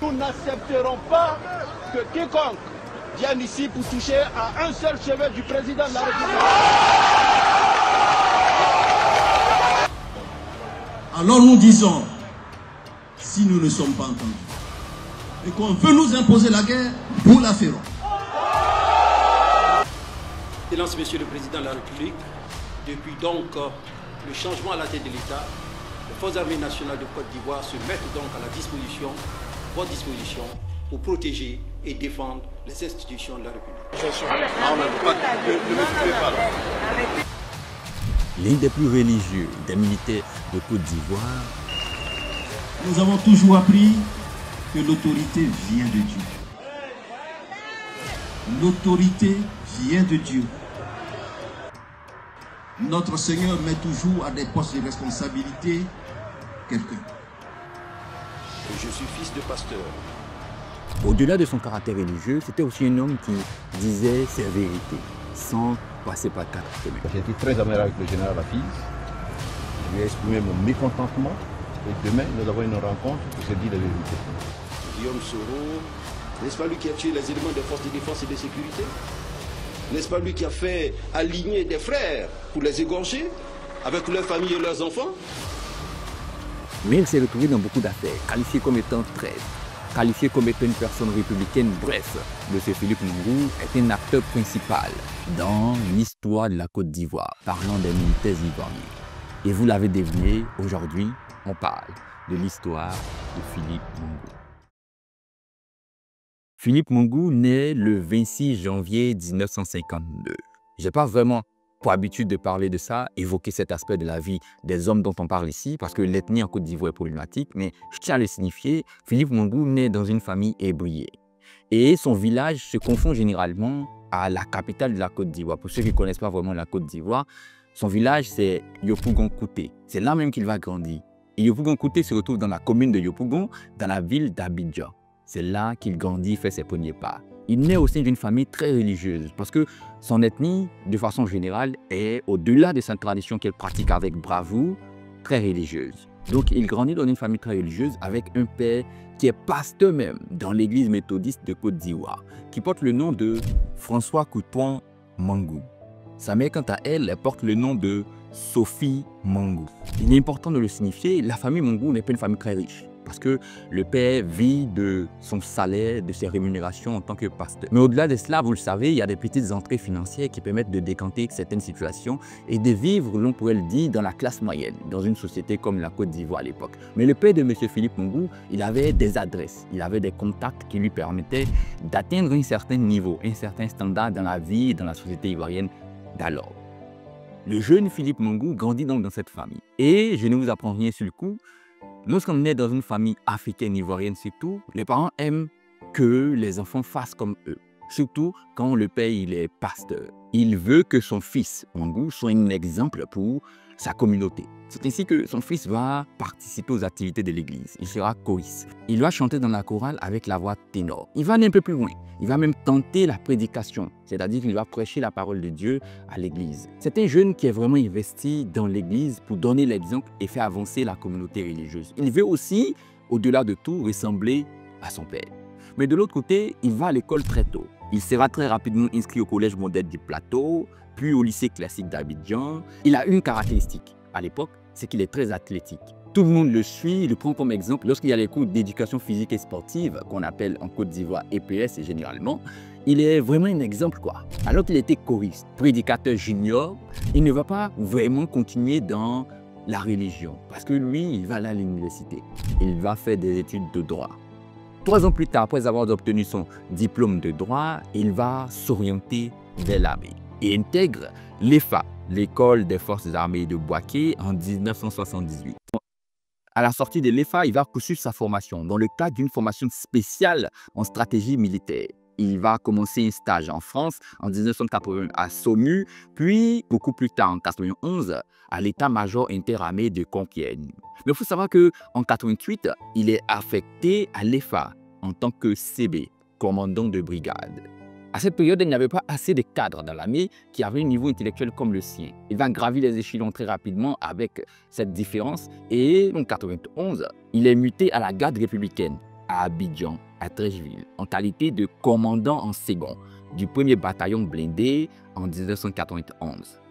Nous n'accepterons pas que quiconque vienne ici pour toucher à un seul cheveu du président de la République. Alors nous disons, si nous ne sommes pas entendus et qu'on veut nous imposer la guerre, nous la ferons. Excellence, Monsieur le Président de la République, depuis donc le changement à la tête de l'État, les Forces armées nationales de Côte d'Ivoire se mettent donc à la disposition, votre disposition, pour protéger et défendre les institutions de la République. L'un des plus religieux des militaires de Côte d'Ivoire. Nous avons toujours appris que l'autorité vient de Dieu. L'autorité vient de Dieu. Notre Seigneur met toujours à des postes de responsabilité quelqu'un. Je suis fils de pasteur. Au-delà de son caractère religieux, c'était aussi un homme qui disait ses vérités, sans passer par quatre chemins. J'ai été très amer avec le général Lafitte. Je lui ai exprimé mon mécontentement. Et demain, nous avons une rencontre pour se dire la vérité. Guillaume Soro, n'est-ce pas lui qui a tué les éléments des forces de défense et de sécurité? N'est-ce pas lui qui a fait aligner des frères pour les égorger avec leurs familles et leurs enfants? Mais il s'est retrouvé dans beaucoup d'affaires, qualifié comme étant traître, qualifié comme étant une personne républicaine. Bref, M. Philippe Mongou est un acteur principal dans l'histoire de la Côte d'Ivoire, parlant des militaires ivoiriens. Et vous l'avez deviné, aujourd'hui, on parle de l'histoire de Philippe Mongou. Philippe Mongou naît le 26 janvier 1952. Je n'ai pas vraiment pour habitude de parler de ça, évoquer cet aspect de la vie des hommes dont on parle ici, parce que l'ethnie en Côte d'Ivoire est problématique, mais je tiens à le signifier, Philippe Mongou naît dans une famille ébriée. Et son village se confond généralement à la capitale de la Côte d'Ivoire. Pour ceux qui ne connaissent pas vraiment la Côte d'Ivoire, son village c'est Yopougon-Kouté. C'est là même qu'il va grandir. Et Yopougon-Kouté se retrouve dans la commune de Yopougon, dans la ville d'Abidjan. C'est là qu'il grandit, fait ses premiers pas. Il naît au sein d'une famille très religieuse parce que son ethnie, de façon générale, est au-delà de sa tradition qu'elle pratique avec bravoure, très religieuse. Donc il grandit dans une famille très religieuse avec un père qui est pasteur même dans l'église méthodiste de Côte d'Ivoire, qui porte le nom de François Coutouan Mangou. Sa mère, quant à elle, elle porte le nom de Sophie Mangou. Il est important de le signifier, la famille Mangou n'est pas une famille très riche. Parce que le père vit de son salaire, de ses rémunérations en tant que pasteur. Mais au-delà de cela, vous le savez, il y a des petites entrées financières qui permettent de décanter certaines situations et de vivre, l'on pourrait le dire, dans la classe moyenne, dans une société comme la Côte d'Ivoire à l'époque. Mais le père de M. Philippe Mongou, il avait des adresses, il avait des contacts qui lui permettaient d'atteindre un certain niveau, un certain standard dans la vie et dans la société ivoirienne d'alors. Le jeune Philippe Mongou grandit donc dans cette famille. Et je ne vous apprends rien sur le coup, lorsqu'on est dans une famille africaine ivoirienne surtout, les parents aiment que les enfants fassent comme eux. Surtout quand le père il est pasteur. Il veut que son fils, Mongou, soit un exemple pour sa communauté. C'est ainsi que son fils va participer aux activités de l'église. Il sera choriste. Il va chanter dans la chorale avec la voix ténor. Il va aller un peu plus loin. Il va même tenter la prédication, c'est-à-dire qu'il va prêcher la parole de Dieu à l'église. C'est un jeune qui est vraiment investi dans l'église pour donner l'exemple et faire avancer la communauté religieuse. Il veut aussi, au-delà de tout, ressembler à son père. Mais de l'autre côté, il va à l'école très tôt. Il sera très rapidement inscrit au collège moderne du Plateau, puis au lycée classique d'Abidjan. Il a une caractéristique à l'époque, c'est qu'il est très athlétique. Tout le monde le suit, il le prend comme exemple. Lorsqu'il y a les cours d'éducation physique et sportive, qu'on appelle en Côte d'Ivoire EPS généralement, il est vraiment un exemple quoi. Alors qu'il était choriste, prédicateur junior, il ne va pas vraiment continuer dans la religion. Parce que lui, il va aller à l'université. Il va faire des études de droit. 3 ans plus tard, après avoir obtenu son diplôme de droit, il va s'orienter vers l'armée et intègre l'EFA, l'école des forces armées de Bouaké, en 1978. À la sortie de l'EFA, il va poursuivre sa formation dans le cadre d'une formation spéciale en stratégie militaire. Il va commencer un stage en France en 1980 à Saumur, puis beaucoup plus tard en 1991 à l'état-major interarmée de Compiègne. Mais il faut savoir qu'en 1988, il est affecté à l'EFA en tant que CB, commandant de brigade. À cette période, il n'y avait pas assez de cadres dans l'armée qui avaient un niveau intellectuel comme le sien. Il va gravir les échelons très rapidement avec cette différence et en 1991, il est muté à la garde républicaine, à Abidjan, à Treichville, en qualité de commandant en second du 1er bataillon blindé en 1991.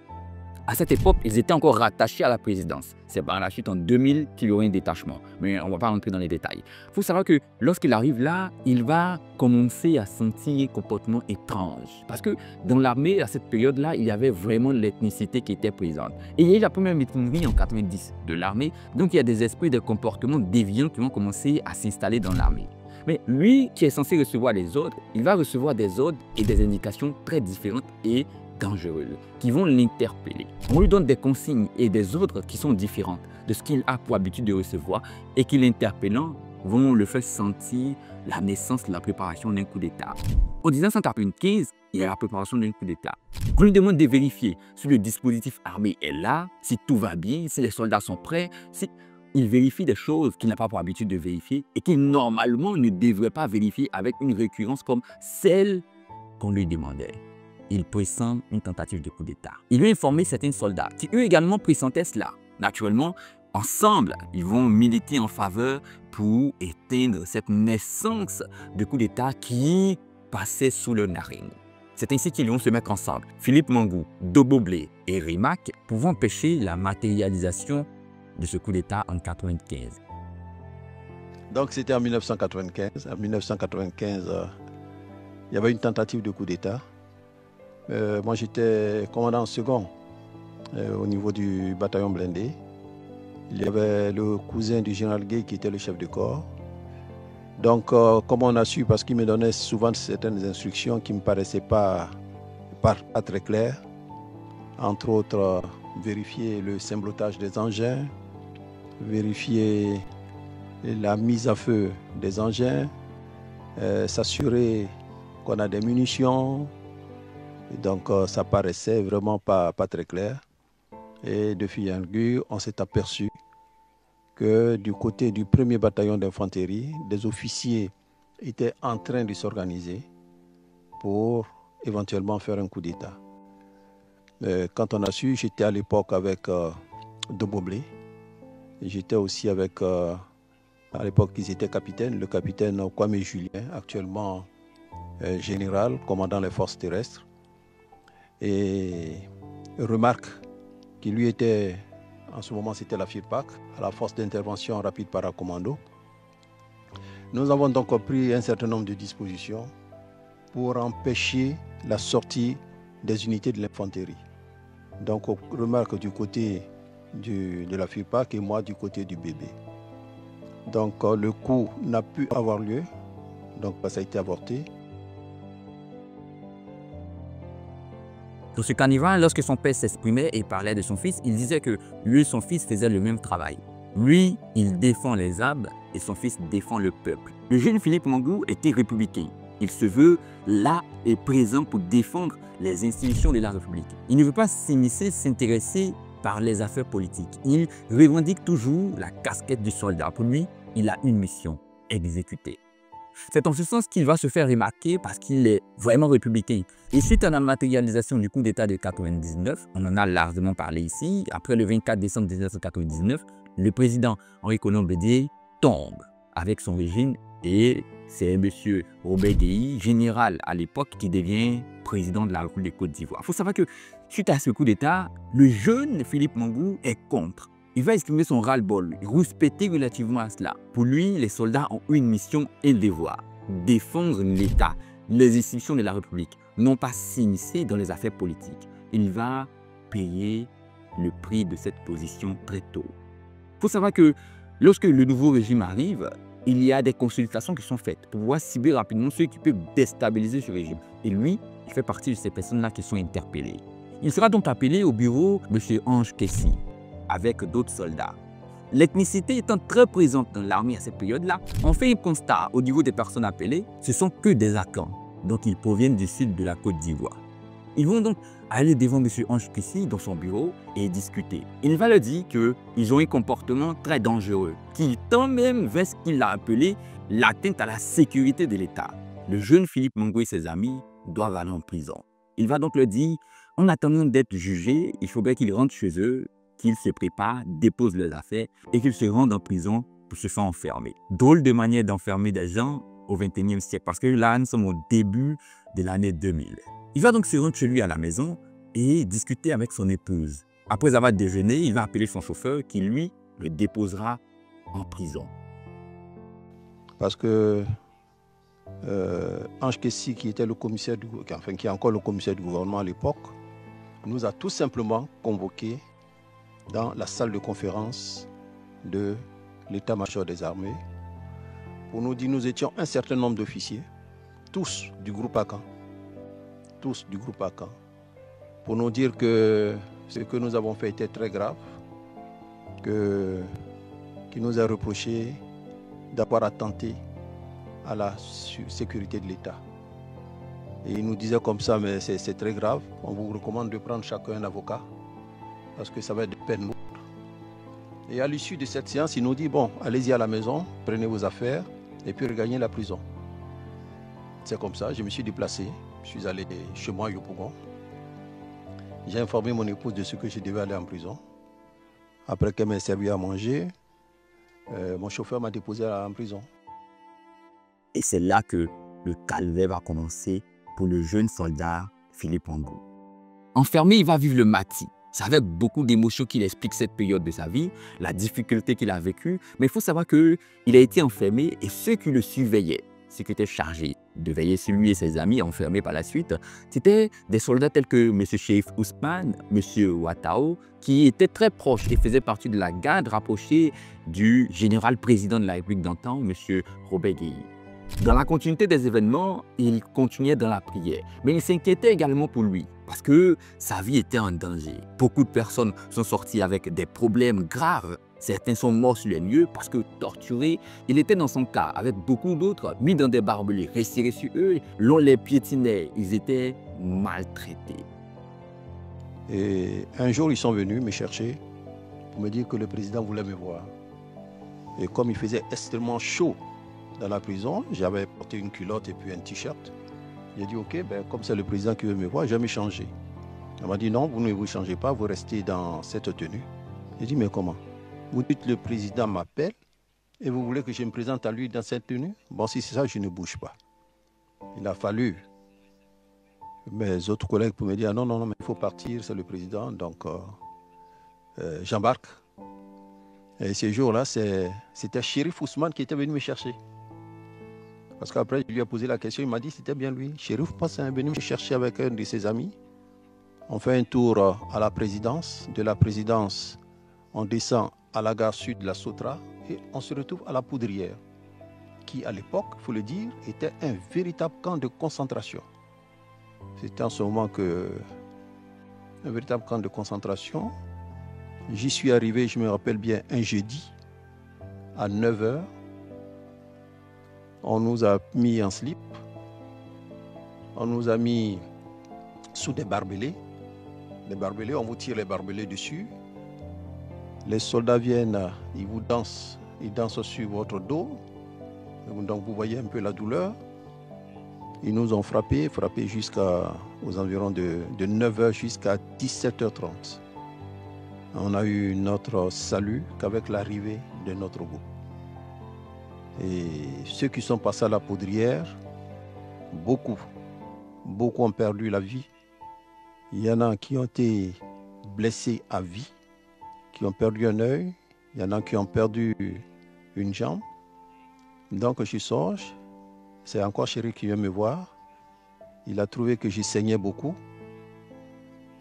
À cette époque, ils étaient encore rattachés à la présidence. C'est par la suite en 2000 qu'il y aurait un détachement. Mais on ne va pas rentrer dans les détails. Il faut savoir que lorsqu'il arrive là, il va commencer à sentir un comportement étrange. Parce que dans l'armée, à cette période-là, il y avait vraiment l'ethnicité qui était présente. Et il y a eu la première mutinerie en 90 de l'armée. Donc il y a des esprits de comportement déviants qui vont commencer à s'installer dans l'armée. Mais lui, qui est censé recevoir les ordres, il va recevoir des ordres et des indications très différentes et dangereuses qui vont l'interpeller. On lui donne des consignes et des ordres qui sont différentes de ce qu'il a pour habitude de recevoir et qui, l'interpellant, vont le faire sentir la naissance de la préparation d'un coup d'État. En 1995, il y a la préparation d'un coup d'État. On lui demande de vérifier si le dispositif armé est là, si tout va bien, si les soldats sont prêts, si... Il vérifie des choses qu'il n'a pas pour habitude de vérifier et qu'il normalement ne devrait pas vérifier avec une récurrence comme celle qu'on lui demandait. Il pressent une tentative de coup d'État. Il lui a informé certains soldats qui eux également pressentaient cela. Naturellement, ensemble, ils vont militer en faveur pour éteindre cette naissance de coup d'État qui passait sous le narine. C'est ainsi qu'ils vont se mettre ensemble. Philippe Mangou, Doboblé et Rimac pouvant empêcher la matérialisation de ce coup d'État en 1995. Donc c'était en 1995. En 1995, il y avait une tentative de coup d'État. Moi j'étais commandant second au niveau du bataillon blindé. Il y avait le cousin du général Gueye qui était le chef de corps. Donc comme on a su, parce qu'il me donnait souvent certaines instructions qui ne me paraissaient pas très claires, entre autres vérifier le symbolotage des engins, vérifier la mise à feu des engins, s'assurer qu'on a des munitions. Et donc ça paraissait vraiment pas très clair. Et de fil en aiguille, on s'est aperçu que du côté du 1er bataillon d'infanterie, des officiers étaient en train de s'organiser pour éventuellement faire un coup d'État. Quand on a su, j'étais à l'époque avec Doboblé. J'étais aussi avec, à l'époque, ils étaient capitaines, le capitaine Kwame Julien, actuellement général, commandant les forces terrestres. Et Remarque, qui lui était, en ce moment c'était la FIRPAC, à la force d'intervention rapide paracommando. Nous avons donc pris un certain nombre de dispositions pour empêcher la sortie des unités de l'infanterie. Donc Remarque du côté de la FIRPAC et moi du côté du bébé. Donc le coup n'a pu avoir lieu, donc ça a été avorté. Dans ce carnaval, lorsque son père s'exprimait et parlait de son fils, il disait que lui et son fils faisaient le même travail. Lui, il défend les arbres et son fils défend le peuple. Le jeune Philippe Mangou était républicain. Il se veut là et présent pour défendre les institutions de la République. Il ne veut pas s'immiscer, s'intéresser par les affaires politiques. Il revendique toujours la casquette du soldat. Pour lui, il a une mission, exécuter. C'est en ce sens qu'il va se faire remarquer parce qu'il est vraiment républicain. Et suite à la matérialisation du coup d'État de 1999, on en a largement parlé ici, après le 24 décembre 1999, le président Henri Konan Bédié tombe avec son régime et c'est M. Robert Gueye, général à l'époque, qui devient président de la République de Côte d'Ivoire. Il faut savoir que suite à ce coup d'État, le jeune Philippe Mangou est contre. Il va exprimer son ras-le-bol, rouspéter relativement à cela. Pour lui, les soldats ont une mission et un devoir. Défendre l'État, les institutions de la République, non pas s'immiscer dans les affaires politiques. Il va payer le prix de cette position très tôt. Il faut savoir que lorsque le nouveau régime arrive, il y a des consultations qui sont faites pour pouvoir cibler rapidement ceux qui peuvent déstabiliser ce régime. Et lui, il fait partie de ces personnes-là qui sont interpellées. Il sera donc appelé au bureau M. Ange Kessi, avec d'autres soldats. L'ethnicité étant très présente dans l'armée à cette période-là, on fait un constat au niveau des personnes appelées, ce ne sont que des Akans, donc ils proviennent du sud de la Côte d'Ivoire. Ils vont donc aller devant M. Ange Kessi dans son bureau et discuter. Il va leur dire qu'ils ont un comportement très dangereux, qui tend même vers ce qu'il a appelé l'atteinte à la sécurité de l'État. Le jeune Philippe Mangou et ses amis doivent aller en prison. Il va donc leur dire, en attendant d'être jugés, il faudrait qu'ils rentrent chez eux, qu'ils se préparent, déposent leurs affaires et qu'ils se rendent en prison pour se faire enfermer. Drôle de manière d'enfermer des gens au XXIe siècle, parce que là, nous sommes au début de l'année 2000. Il va donc se rendre chez lui à la maison et discuter avec son épouse. Après avoir déjeuné, il va appeler son chauffeur qui, lui, le déposera en prison. Parce que Ange Kessi, qui était le commissaire qui est encore le commissaire du gouvernement à l'époque, nous a tout simplement convoqués dans la salle de conférence de l'état-major des armées pour nous dire nous étions un certain nombre d'officiers, tous du groupe Akan, pour nous dire que ce que nous avons fait était très grave, qu'il nous a reproché d'avoir attenté à la sécurité de l'État. Et il nous disait comme ça, mais c'est très grave, on vous recommande de prendre chacun un avocat, parce que ça va être des peines lourdes. Et à l'issue de cette séance, il nous dit, bon, allez-y à la maison, prenez vos affaires, et puis regagnez la prison. C'est comme ça, je me suis déplacé, je suis allé chez moi à Yopougon. J'ai informé mon épouse de ce que je devais aller en prison. Après qu'elle m'ait servi à manger, mon chauffeur m'a déposé en prison. Et c'est là que le calvaire va commencer pour le jeune soldat Philippe Ambou. Enfermé, il va vivre le mati. C'est avec beaucoup d'émotions qu'il explique cette période de sa vie, la difficulté qu'il a vécue. Mais il faut savoir qu'il a été enfermé et ceux qui le surveillaient, ceux qui étaient chargés de veiller sur lui et ses amis enfermés par la suite, c'était des soldats tels que M. Cheikh Ousmane, M. Ouattao, qui étaient très proches et faisaient partie de la garde rapprochée du général président de la République d'antan, M. Robert Gueye. Dans la continuité des événements, il continuait dans la prière, mais il s'inquiétait également pour lui, parce que sa vie était en danger. Beaucoup de personnes sont sorties avec des problèmes graves. Certains sont morts sur les lieux parce que torturés. Il était dans son cas, avec beaucoup d'autres, mis dans des barbelés, resserrés sur eux. L'on les piétinait, ils étaient maltraités. Et un jour, ils sont venus me chercher pour me dire que le président voulait me voir. Et comme il faisait extrêmement chaud dans la prison, j'avais porté une culotte et puis un t-shirt. J'ai dit, ok, comme c'est le président qui veut me voir, je vais me changer. Elle m'a dit, non, vous ne vous changez pas, vous restez dans cette tenue. J'ai dit, mais comment? Vous dites, le président m'appelle et vous voulez que je me présente à lui dans cette tenue? Bon, si c'est ça, je ne bouge pas. Il a fallu mes autres collègues pour me dire, non, mais il faut partir, c'est le président, donc j'embarque. Et ce jour-là, c'était Chérif Ousmane qui était venu me chercher. Parce qu'après, je lui ai posé la question, il m'a dit c'était bien lui. Chérif est venu me chercher avec un de ses amis. On fait un tour à la présidence. De la présidence, on descend à la gare sud de la Sotra et on se retrouve à la Poudrière, qui à l'époque, il faut le dire, était un véritable camp de concentration. C'était en ce moment un véritable camp de concentration. J'y suis arrivé, je me rappelle bien, un jeudi à 9h. On nous a mis en slip. On nous a mis sous des barbelés. Les barbelés, on vous tire les barbelés dessus. Les soldats viennent, ils vous dansent. Ils dansent sur votre dos. Donc vous voyez un peu la douleur. Ils nous ont frappés jusqu'aux environs de 9h jusqu'à 17h30. On a eu notre salut qu'avec l'arrivée de notre groupe. Et ceux qui sont passés à la Poudrière, beaucoup ont perdu la vie. Il y en a qui ont été blessés à vie, qui ont perdu un œil. Il y en a qui ont perdu une jambe. Donc je sors, c'est encore Chéri qui vient me voir. Il a trouvé que je saignais beaucoup.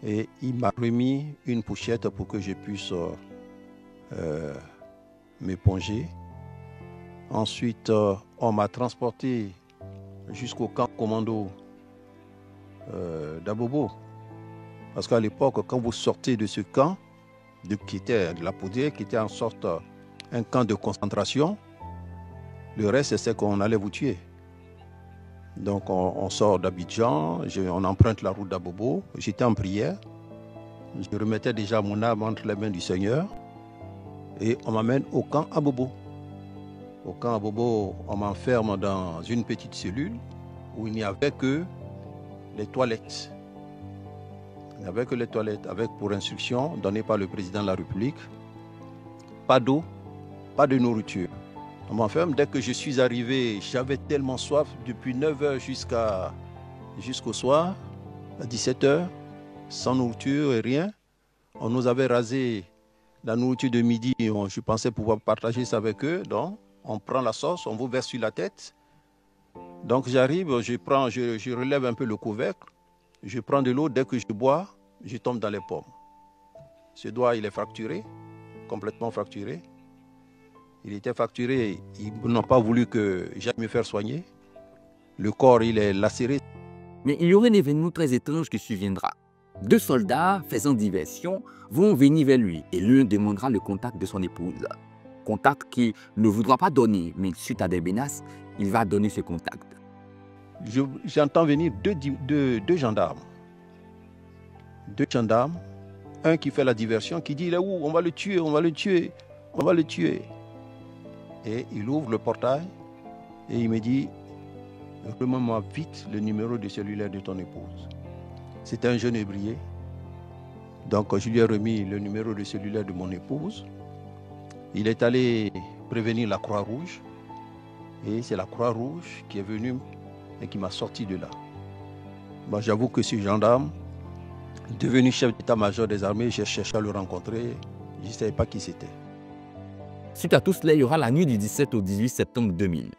Et il m'a remis une pochette pour que je puisse m'éponger. Ensuite, on m'a transporté jusqu'au camp commando d'Abobo. Parce qu'à l'époque, quand vous sortez de ce camp, qui était de la Poudrière, qui était en sorte un camp de concentration, le reste, c'est qu'on allait vous tuer. Donc on sort d'Abidjan, on emprunte la route d'Abobo. J'étais en prière. Je remettais déjà mon âme entre les mains du Seigneur. Et on m'amène au camp Abobo. Au camp Abobo, on m'enferme dans une petite cellule où il n'y avait que les toilettes. Il n'y avait que les toilettes avec pour instruction donnée par le président de la République. Pas d'eau, pas de nourriture. On m'enferme. Dès que je suis arrivé, j'avais tellement soif depuis 9 h jusqu'au soir, à 17 h, sans nourriture et rien. On nous avait rasé la nourriture de midi. Je pensais pouvoir partager ça avec eux. Donc, on prend la sauce, on vous verse sur la tête. Donc, j'arrive, je relève un peu le couvercle. Je prends de l'eau. Dès que je bois, je tombe dans les pommes. Ce doigt, il est fracturé, complètement fracturé. Il était fracturé. Ils n'ont pas voulu que j'aille me faire soigner. Le corps, il est lacéré. Mais il y aura un événement très étrange qui surviendra. 2 soldats faisant diversion vont venir vers lui et l'un demandera le contact de son épouse. Contact qu'il ne voudra pas donner, mais suite à des menaces, il va donner ce contact. J'entends venir deux gendarmes. 2 gendarmes. Un qui fait la diversion, qui dit, il est où? On va le tuer, on va le tuer, on va le tuer. Et il ouvre le portail et il me dit, remets-moi vite le numéro de cellulaire de ton épouse. C'était un jeune ébrié. Donc je lui ai remis le numéro de cellulaire de mon épouse. Il est allé prévenir la Croix-Rouge. Et c'est la Croix-Rouge qui est venue et qui m'a sorti de là. Bon, j'avoue que ce gendarme, devenu chef d'état-major des armées, j'ai cherché à le rencontrer. Je ne savais pas qui c'était. Suite à tout cela, il y aura la nuit du 17 au 18 septembre 2000.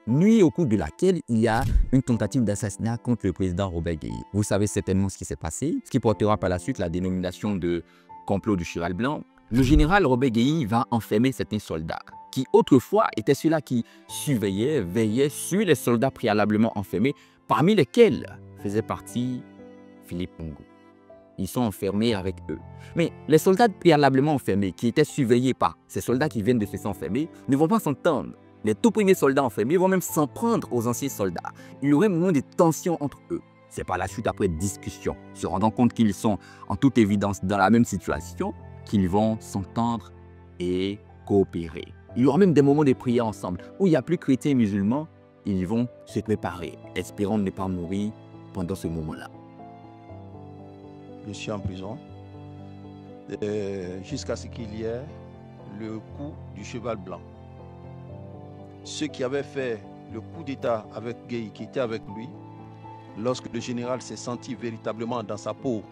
Nuit au cours de laquelle il y a une tentative d'assassinat contre le président Robert Gueye. Vous savez certainement ce qui s'est passé, ce qui portera par la suite la dénomination de complot du cheval blanc. Le général Robert Gueye va enfermer certains soldats qui autrefois étaient ceux-là qui surveillaient, veillaient sur les soldats préalablement enfermés, parmi lesquels faisait partie Philippe Mongou. Ils sont enfermés avec eux. Mais les soldats préalablement enfermés, qui étaient surveillés par ces soldats qui viennent de se faire enfermer, ne vont pas s'entendre. Les tout premiers soldats enfermés vont même s'en prendre aux anciens soldats. Il y aurait un moment de tension entre eux. C'est par la suite, après discussion, se rendant compte qu'ils sont en toute évidence dans la même situation, qu'ils vont s'entendre et coopérer. Il y aura même des moments de prière ensemble, où il n'y a plus chrétiens et musulmans, ils vont se préparer, espérant ne pas mourir pendant ce moment-là. Je suis en prison jusqu'à ce qu'il y ait le coup du cheval blanc. Ceux qui avaient fait le coup d'État avec Gueye, qui était avec lui, lorsque le général s'est senti véritablement dans sa peau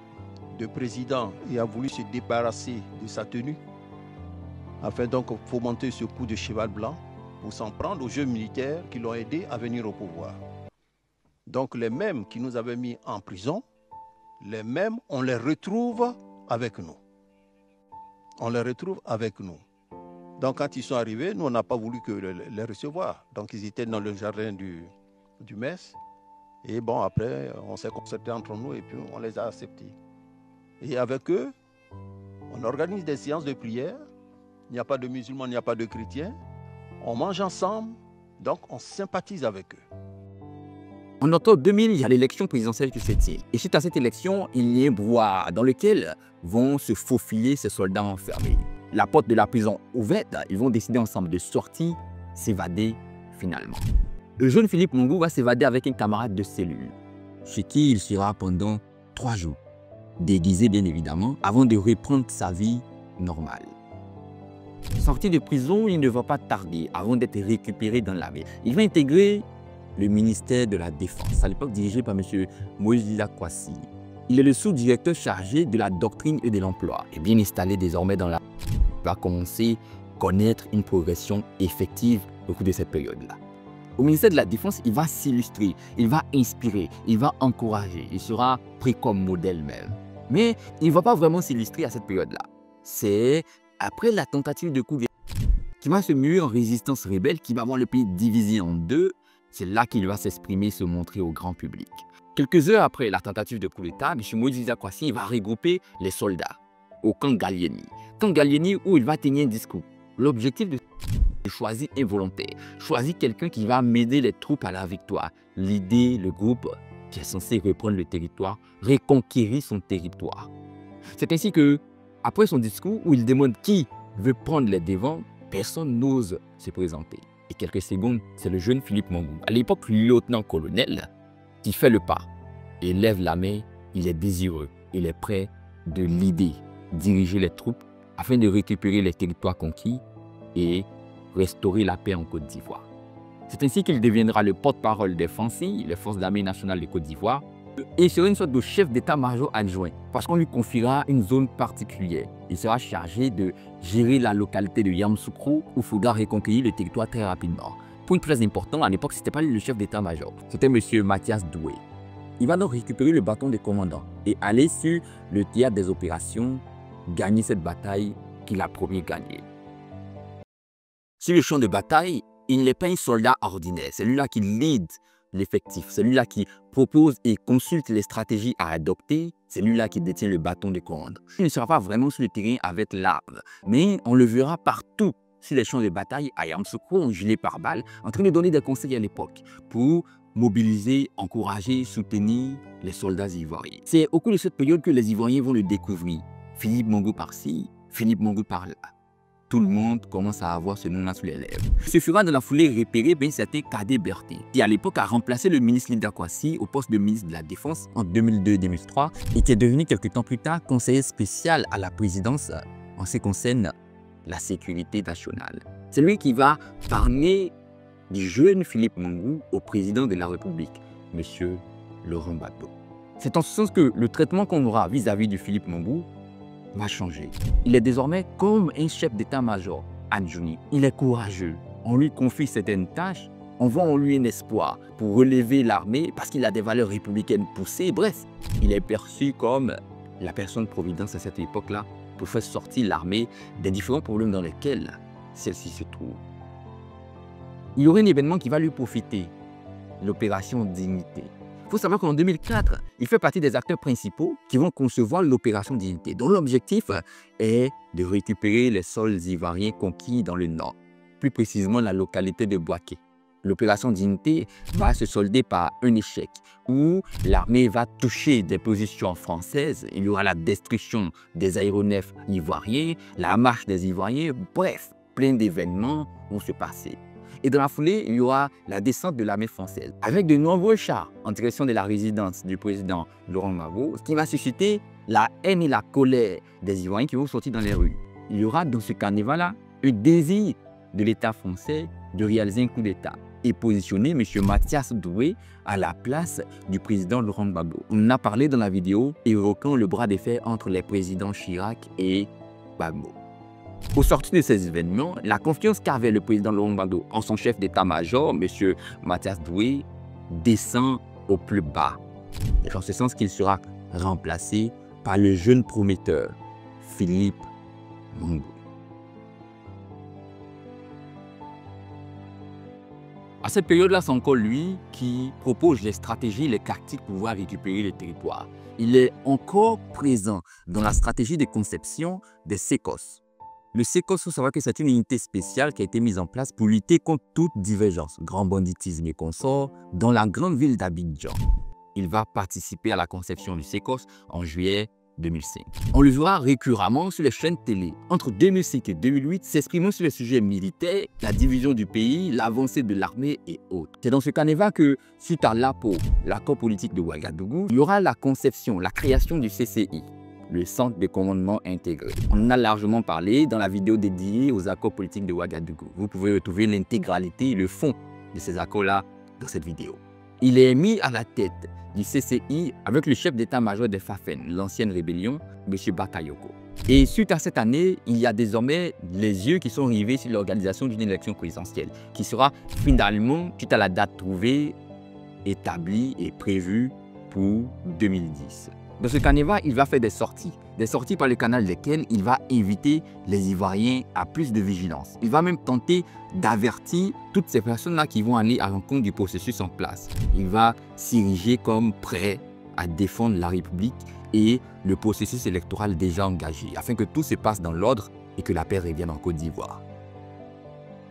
de président et a voulu se débarrasser de sa tenue, afin donc de fomenter ce coup de cheval blanc pour s'en prendre aux jeunes militaires qui l'ont aidé à venir au pouvoir. Donc les mêmes qui nous avaient mis en prison, les mêmes, on les retrouve avec nous. On les retrouve avec nous. Donc quand ils sont arrivés, nous on n'a pas voulu que les recevoir. Donc ils étaient dans le jardin du MES. Et bon, après, on s'est concerté entre nous et puis on les a acceptés. Et avec eux, on organise des séances de prière. Il n'y a pas de musulmans, il n'y a pas de chrétiens. On mange ensemble, donc on sympathise avec eux. En octobre 2000, il y a l'élection présidentielle qui se tient. Et suite à cette élection, il y a un brouhaha dans lequel vont se faufiler ces soldats enfermés. La porte de la prison ouverte, ils vont décider ensemble de sortir, s'évader finalement. Le jeune Philippe Mongou va s'évader avec un camarade de cellule, chez qui il sera pendant 3 jours, déguisé bien évidemment, avant de reprendre sa vie normale. Sorti de prison, il ne va pas tarder avant d'être récupéré dans l'armée. Il va intégrer le ministère de la Défense, à l'époque dirigé par M. Moïse Lakwasi. Il est le sous-directeur chargé de la doctrine et de l'emploi. Et bien installé désormais dans la... Il va commencer à connaître une progression effective au cours de cette période-là. Au ministère de la Défense, il va s'illustrer, il va inspirer, il va encourager, il sera pris comme modèle même. Mais il ne va pas vraiment s'illustrer à cette période-là. C'est après la tentative de coup d'État qui va se muer en résistance rebelle, qui va voir le pays divisé en deux. C'est là qu'il va s'exprimer, se montrer au grand public. Quelques heures après la tentative de coup d'État, M. Moïse Lakwasi va regrouper les soldats au camp Gallieni. Camp Gallieni où il va tenir un discours. L'objectif de choisir un volontaire, choisir quelqu'un qui va m'aider les troupes à la victoire, l'idée, le groupe qui est censé reprendre le territoire, reconquérir son territoire. C'est ainsi que, après son discours où il demande qui veut prendre les devants, personne n'ose se présenter. Et quelques secondes, c'est le jeune Philippe Mongou, à l'époque lieutenant-colonel, qui fait le pas et lève la main. Il est désireux, il est prêt de l'idée, diriger les troupes afin de récupérer les territoires conquis et restaurer la paix en Côte d'Ivoire. C'est ainsi qu'il deviendra le porte-parole des FANCI, les Forces d'armée nationales de Côte d'Ivoire, et sera une sorte de chef d'état-major adjoint, parce qu'on lui confiera une zone particulière. Il sera chargé de gérer la localité de Yamoussoukro, où il faudra reconquérir le territoire très rapidement. Point très important, à l'époque, ce n'était pas lui le chef d'état-major, c'était M. Mathias Doué. Il va donc récupérer le bâton de commandant et aller sur le théâtre des opérations, gagner cette bataille qu'il a promis gagner. Sur le champ de bataille, il n'est pas un soldat ordinaire, c'est lui-là qui lead l'effectif, c'est lui-là qui propose et consulte les stratégies à adopter, c'est lui-là qui détient le bâton de commandant. Il ne sera pas vraiment sur le terrain avec l'arme, mais on le verra partout sur les champs de bataille à Yamoussoukro, en gilet pare-balles, en train de donner des conseils à l'époque pour mobiliser, encourager, soutenir les soldats ivoiriens. C'est au cours de cette période que les Ivoiriens vont le découvrir. Philippe Mongo par-ci, Philippe Mongo par-là. Tout le monde commence à avoir ce nom-là sous les lèvres. Ce fera dans la foulée repéré un certain Cadet Bertin, qui à l'époque a remplacé le ministre Linda Kwasi au poste de ministre de la Défense en 2002-2003 et qui est devenu quelque temps plus tard conseiller spécial à la présidence en ce qui concerne la sécurité nationale. C'est lui qui va parler du jeune Philippe Mongo au président de la République, M. Laurent Gbagbo. C'est en ce sens que le traitement qu'on aura vis-à-vis de Philippe Mongo va changer. Il est désormais comme un chef d'état-major adjoint. Il est courageux. On lui confie certaines tâches, on voit en lui un espoir pour relever l'armée parce qu'il a des valeurs républicaines poussées. Bref, il est perçu comme la personne providence à cette époque-là pour faire sortir l'armée des différents problèmes dans lesquels celle-ci se trouve. Il y aurait un événement qui va lui profiter, l'opération Dignité. Il faut savoir qu'en 2004, il fait partie des acteurs principaux qui vont concevoir l'opération Dignité, dont l'objectif est de récupérer les sols ivoiriens conquis dans le nord, plus précisément la localité de Boaké. L'opération Dignité va se solder par un échec où l'armée va toucher des positions françaises, il y aura la destruction des aéronefs ivoiriens, la marche des Ivoiriens, bref, plein d'événements vont se passer. Et dans la foulée, il y aura la descente de l'armée française avec de nombreux chars en direction de la résidence du président Laurent Gbagbo, ce qui va susciter la haine et la colère des Ivoiriens qui vont sortir dans les rues. Il y aura dans ce carnaval-là un désir de l'État français de réaliser un coup d'État et positionner M. Mathias Doué à la place du président Laurent Gbagbo. On en a parlé dans la vidéo évoquant le bras de fer entre les présidents Chirac et Gbagbo. Au sortir de ces événements, la confiance qu'avait le président Laurent Gbagbo en son chef d'état-major, M. Mathias Doué, descend au plus bas. Et en ce sens qu'il sera remplacé par le jeune prometteur, Philippe Mongo. À cette période-là, c'est encore lui qui propose les stratégies, les tactiques pour pouvoir récupérer le territoire. Il est encore présent dans la stratégie de conception des SECOS. Le SECOS, il faut savoir que c'est une unité spéciale qui a été mise en place pour lutter contre toute divergence, grand banditisme et consorts, dans la grande ville d'Abidjan. Il va participer à la conception du SECOS en juillet 2005. On le verra récurremment sur les chaînes télé. Entre 2005 et 2008, s'exprimant sur les sujets militaires, la division du pays, l'avancée de l'armée et autres. C'est dans ce carnaval que, suite à l'APO, l'accord politique de Ouagadougou, il y aura la conception, la création du CCI, le Centre de commandement intégré. On en a largement parlé dans la vidéo dédiée aux accords politiques de Ouagadougou. Vous pouvez retrouver l'intégralité et le fond de ces accords-là dans cette vidéo. Il est mis à la tête du CCI avec le chef d'état-major des Fafen, l'ancienne rébellion, M. Bakayoko. Et suite à cette année, il y a désormais les yeux qui sont rivés sur l'organisation d'une élection présidentielle, qui sera finalement, suite à la date trouvée, établie et prévue pour 2010. Dans ce carnaval, il va faire des sorties par le canal desquelles il va inviter les Ivoiriens à plus de vigilance. Il va même tenter d'avertir toutes ces personnes-là qui vont aller à l'encontre du processus en place. Il va s'ériger comme prêt à défendre la République et le processus électoral déjà engagé, afin que tout se passe dans l'ordre et que la paix revienne en Côte d'Ivoire.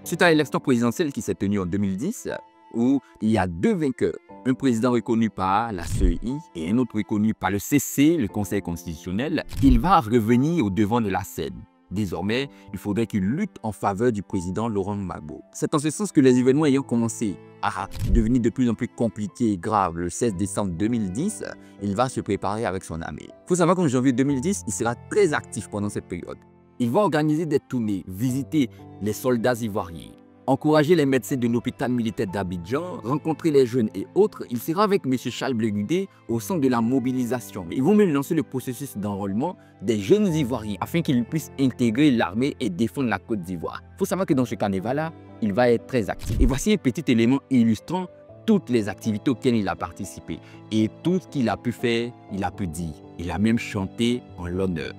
Suite à l'élection présidentielle qui s'est tenue en 2010, où il y a deux vainqueurs, un président reconnu par la CEI et un autre reconnu par le CC, le Conseil constitutionnel, il va revenir au devant de la scène. Désormais, il faudrait qu'il lutte en faveur du président Laurent Gbagbo. C'est en ce sens que les événements ayant commencé à devenir de plus en plus compliqués et graves le 16 décembre 2010, il va se préparer avec son armée. Il faut savoir qu'en janvier 2010, il sera très actif pendant cette période. Il va organiser des tournées, visiter les soldats ivoiriens, encourager les médecins de l'hôpital militaire d'Abidjan, rencontrer les jeunes et autres. Il sera avec M. Charles Blé Gudé au centre de la mobilisation. Ils vont même lancer le processus d'enrôlement des jeunes Ivoiriens afin qu'ils puissent intégrer l'armée et défendre la Côte d'Ivoire. Il faut savoir que dans ce carnaval-là, il va être très actif. Et voici un petit élément illustrant toutes les activités auxquelles il a participé et tout ce qu'il a pu faire, il a pu dire. Il a même chanté en l'honneur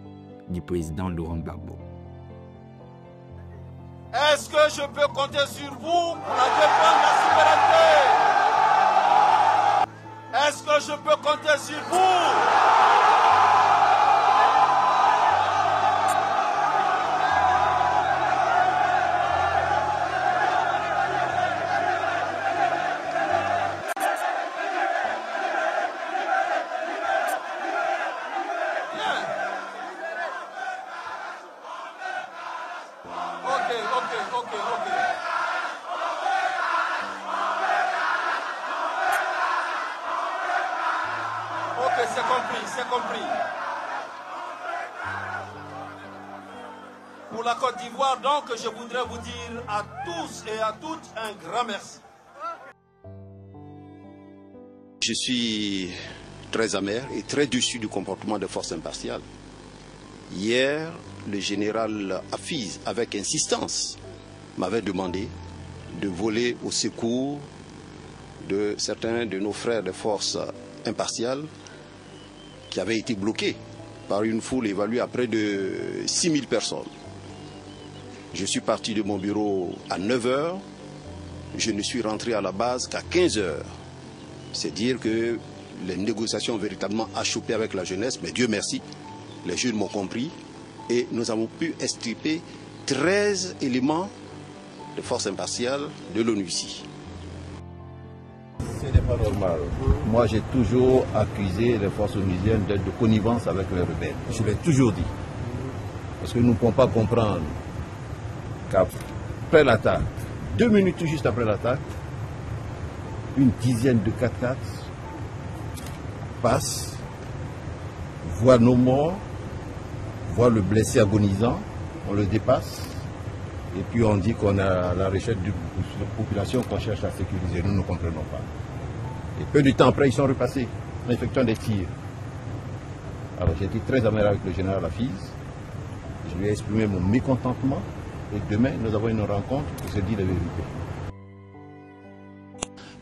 du président Laurent Gbagbo. Est-ce que je peux compter sur vous pour la défense de la souveraineté? Est-ce que je peux compter sur vous? C'est compris. Pour la Côte d'Ivoire, donc, je voudrais vous dire à tous et à toutes un grand merci. Je suis très amer et très déçu du comportement des forces impartiales. Hier, le général Hafiz, avec insistance, m'avait demandé de voler au secours de certains de nos frères des forces impartiales qui avaient été bloqués par une foule évaluée à près de 6000 personnes. Je suis parti de mon bureau à 9 h, je ne suis rentré à la base qu'à 15 h. C'est dire que les négociations ont véritablement achoppé avec la jeunesse, mais Dieu merci, les jeunes m'ont compris et nous avons pu extirper 13 éléments de forces impartiales de l'ONU ici. Ce n'est pas normal. Moi, j'ai toujours accusé les forces onusiennes d'être de connivence avec les rebelles. Je l'ai toujours dit. Parce que nous ne pouvons pas comprendre qu'après l'attaque, 2 minutes juste après l'attaque, une dizaine de 4x4 passent, voient nos morts, voient le blessé agonisant, on le dépasse, et puis on dit qu'on a la recherche de la population qu'on cherche à sécuriser. Nous ne comprenons pas. Et peu de temps après, ils sont repassés en effectuant des tirs. Alors j'ai été très amer avec le général Hafiz. Je lui ai exprimé mon mécontentement. Et demain, nous avons une rencontre pour se dire la vérité.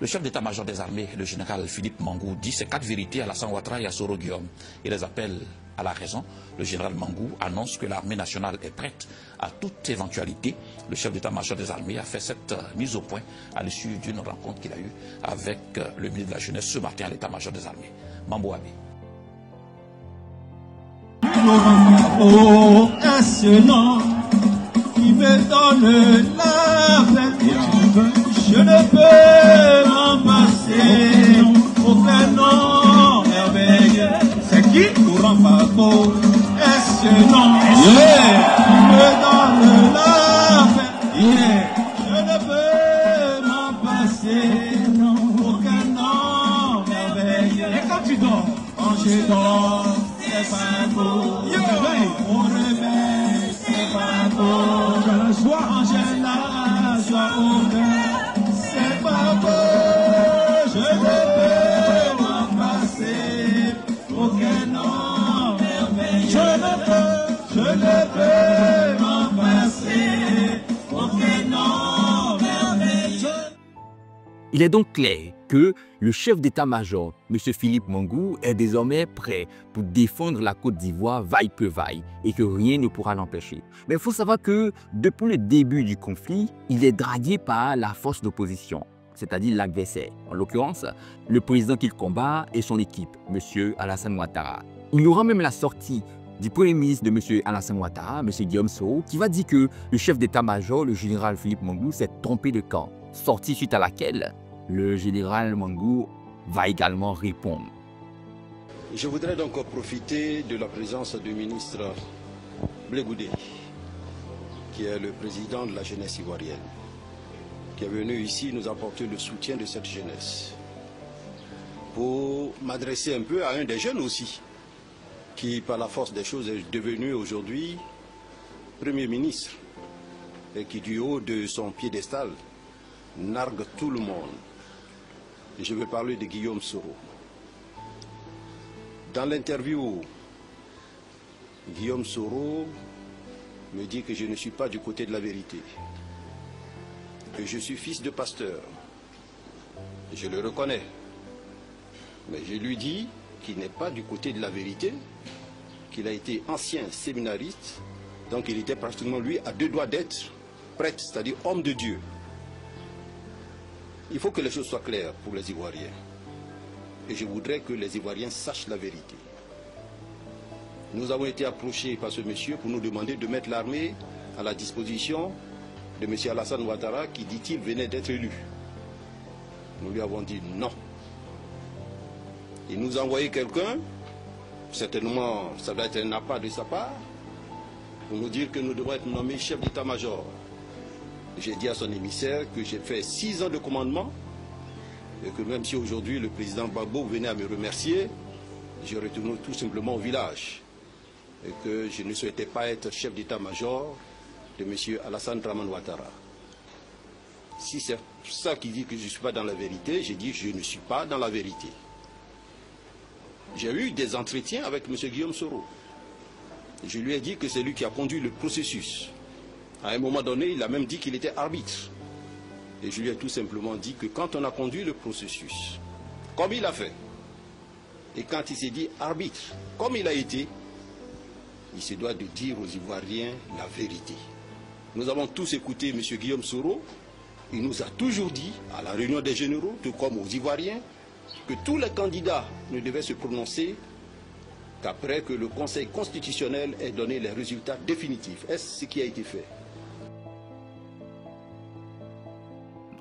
Le chef d'état-major des armées, le général Philippe Mangou, dit ces 4 vérités à Alassane Ouattara et à Soro Guillaume. Il les appelle à la raison. Le général Mangou annonce que l'armée nationale est prête à toute éventualité. Le chef d'état-major des armées a fait cette mise au point à l'issue d'une rencontre qu'il a eue avec le ministre de la Jeunesse ce matin à l'état-major des armées. Mambo Abe. Oh, est-ce nom qui me donne la paix? Je ne peux m'en passer. Aucun nom merveilleux. C'est qui? Laurent Gbagbo. Est-ce nom qui me donne la paix? Je ne peux m'en passer. Aucun nom merveilleux. Et quand tu dors? Quand je dors, c'est pas beau. Mon réveil, c'est pas beau. Quand j'ai la joie au cœur, c'est pas beau. Je ne peux m'en passer. Aucun nom merveilleux. Je ne peux m'en passer. Aucun nom merveilleux. Il est donc clair que le chef d'état-major, M. Philippe Mangou, est désormais prêt pour défendre la Côte d'Ivoire vaille que vaille et que rien ne pourra l'empêcher. Mais il faut savoir que depuis le début du conflit, il est dragué par la force d'opposition, c'est-à-dire l'adversaire. En l'occurrence, le président qu'il combat et son équipe, M. Alassane Ouattara. Il y aura même la sortie du premier ministre de M. Alassane Ouattara, M. Guillaume Soro, qui va dire que le chef d'état-major, le général Philippe Mangou, s'est trompé de camp, sortie suite à laquelle le général Mangou va également répondre. Je voudrais donc profiter de la présence du ministre Blé Gudé, qui est le président de la jeunesse ivoirienne, qui est venu ici nous apporter le soutien de cette jeunesse, pour m'adresser un peu à un des jeunes aussi, qui par la force des choses est devenu aujourd'hui Premier ministre et qui, du haut de son piédestal, nargue tout le monde. Et je vais parler de Guillaume Soro. Dans l'interview, Guillaume Soro me dit que je ne suis pas du côté de la vérité, que je suis fils de pasteur. Je le reconnais. Mais je lui dis qu'il n'est pas du côté de la vérité, qu'il a été ancien séminariste, donc il était pratiquement, lui, à deux doigts d'être prêtre, c'est-à-dire homme de Dieu. Il faut que les choses soient claires pour les Ivoiriens. Et je voudrais que les Ivoiriens sachent la vérité. Nous avons été approchés par ce monsieur pour nous demander de mettre l'armée à la disposition de M. Alassane Ouattara qui, dit-il, venait d'être élu. Nous lui avons dit non. Il nous a envoyé quelqu'un, certainement ça doit être un appât de sa part, pour nous dire que nous devons être nommés chef d'état-major. J'ai dit à son émissaire que j'ai fait 6 ans de commandement et que même si aujourd'hui le président Gbagbo venait à me remercier, je retourne tout simplement au village et que je ne souhaitais pas être chef d'état-major de M. Alassane Dramane Ouattara. Si c'est ça qui dit que je ne suis pas dans la vérité, j'ai dit que je ne suis pas dans la vérité. J'ai eu des entretiens avec M. Guillaume Soro. Je lui ai dit que c'est lui qui a conduit le processus. À un moment donné, il a même dit qu'il était arbitre. Et je lui ai tout simplement dit que quand on a conduit le processus, comme il a fait, et quand il s'est dit arbitre, comme il a été, il se doit de dire aux Ivoiriens la vérité. Nous avons tous écouté M. Guillaume Soro. Il nous a toujours dit, à la réunion des généraux, tout comme aux Ivoiriens, que tous les candidats ne devaient se prononcer qu'après que le Conseil constitutionnel ait donné les résultats définitifs. Est-ce ce qui a été fait?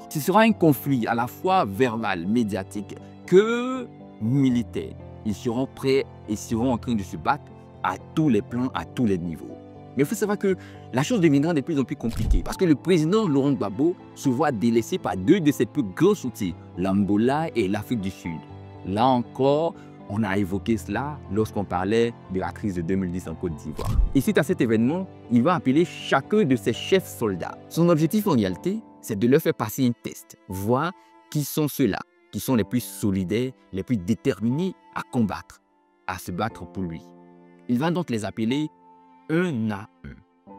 Ce sera un conflit à la fois verbal, médiatique, que militaire. Ils seront prêts et seront en train de se battre à tous les plans, à tous les niveaux. Mais il faut savoir que la chose deviendra de plus en plus compliquée parce que le président Laurent Gbagbo se voit délaissé par 2 de ses plus gros soutiens, l'Angola et l'Afrique du Sud. Là encore, on a évoqué cela lorsqu'on parlait de la crise de 2010 en Côte d'Ivoire. Et suite à cet événement, il va appeler chacun de ses chefs soldats. Son objectif en réalité, c'est de leur faire passer un test, voir qui sont ceux-là, qui sont les plus solidaires, les plus déterminés à combattre, à se battre pour lui. Il va donc les appeler un à un.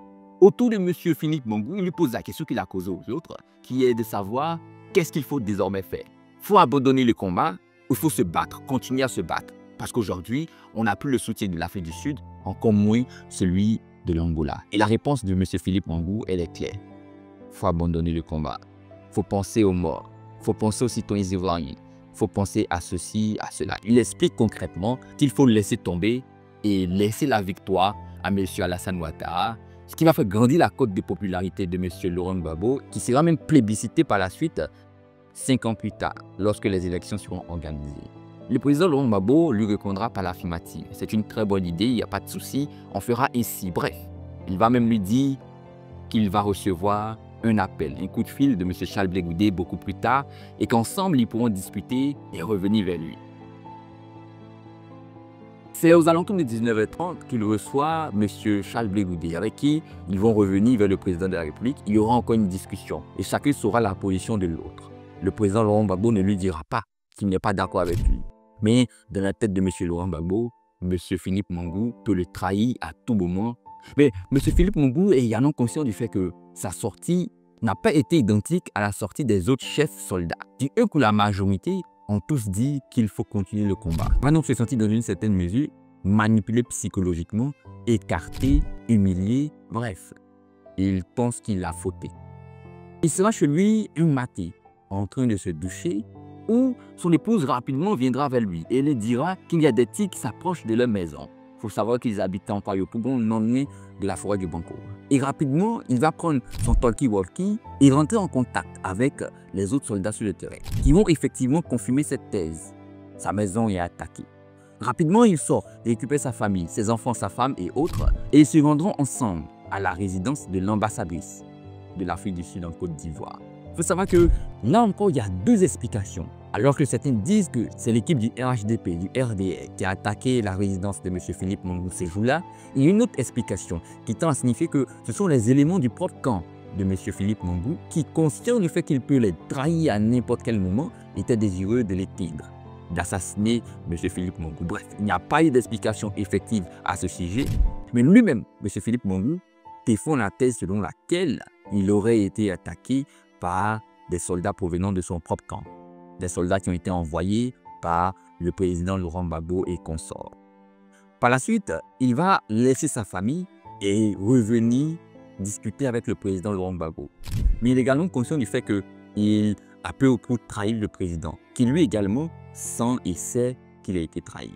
Autour de M. Philippe Mangou, il lui pose la question qu'il a causée aux autres, qui est de savoir qu'est-ce qu'il faut désormais faire. Il faut abandonner le combat ou il faut se battre, continuer à se battre. Parce qu'aujourd'hui, on n'a plus le soutien de l'Afrique du Sud, encore moins celui de l'Angola. Et la réponse de M. Philippe Mangou, elle est claire. Il faut abandonner le combat. Il faut penser aux morts. Il faut penser aux citoyens ivoiriens. Il faut penser à ceci, à cela. Il explique concrètement qu'il faut laisser tomber et laisser la victoire à M. Alassane Ouattara, ce qui va faire grandir la cote de popularité de M. Laurent Gbagbo, qui sera même plébiscité par la suite 5 ans plus tard, lorsque les élections seront organisées. Le président Laurent Gbagbo lui répondra par l'affirmative. C'est une très bonne idée, il n'y a pas de souci, on fera ainsi. Bref, il va même lui dire qu'il va recevoir un appel, un coup de fil de M. Charles Blé Goudé beaucoup plus tard et qu'ensemble, ils pourront discuter et revenir vers lui. C'est aux alentours de 19h30 qu'il reçoit M. Charles Blé Goudé, avec qui ils vont revenir vers le président de la République. Il y aura encore une discussion et chacun saura la position de l'autre. Le président Laurent Gbagbo ne lui dira pas qu'il n'est pas d'accord avec lui. Mais dans la tête de M. Laurent Gbagbo, M. Philippe Mangou peut le trahir à tout moment. Mais M. Philippe Mangou est également conscient du fait que sa sortie n'a pas été identique à la sortie des autres chefs soldats. Du eux que la majorité ont tous dit qu'il faut continuer le combat. Il va donc se sentir dans une certaine mesure manipulé psychologiquement, écarté, humilié, bref. Il pense qu'il a fauté. Il sera chez lui un matin, en train de se doucher, où son épouse rapidement viendra vers lui et lui dira qu'il y a des tigres qui s'approchent de leur maison. Il faut savoir qu'ils habitent en Payo-Pougon, non loin de la forêt du Banco. Et rapidement, il va prendre son talkie-walkie et rentrer en contact avec les autres soldats sur le terrain, qui vont effectivement confirmer cette thèse. Sa maison est attaquée. Rapidement, il sort et récupère sa famille, ses enfants, sa femme et autres, et ils se rendront ensemble à la résidence de l'ambassadrice de l'Afrique du Sud en Côte d'Ivoire. Il faut savoir que là encore, il y a 2 explications Alors que certains disent que c'est l'équipe du RHDP, du RDR, qui a attaqué la résidence de M. Philippe Mangou ces jours-là, il y a une autre explication qui tend à signifier que ce sont les éléments du propre camp de M. Philippe Mangou qui, conscient du fait qu'il peut les trahir à n'importe quel moment, étaient désireux de l'éteindre, d'assassiner M. Philippe Mangou. Bref, il n'y a pas eu d'explication effective à ce sujet, mais lui-même, M. Philippe Mangou, défend la thèse selon laquelle il aurait été attaqué par des soldats provenant de son propre camp. Des soldats qui ont été envoyés par le président Laurent Gbagbo et consorts. Par la suite, il va laisser sa famille et revenir discuter avec le président Laurent Gbagbo. Mais il est également conscient du fait qu'il a peu ou prou trahi le président, qui lui également sent et sait qu'il a été trahi.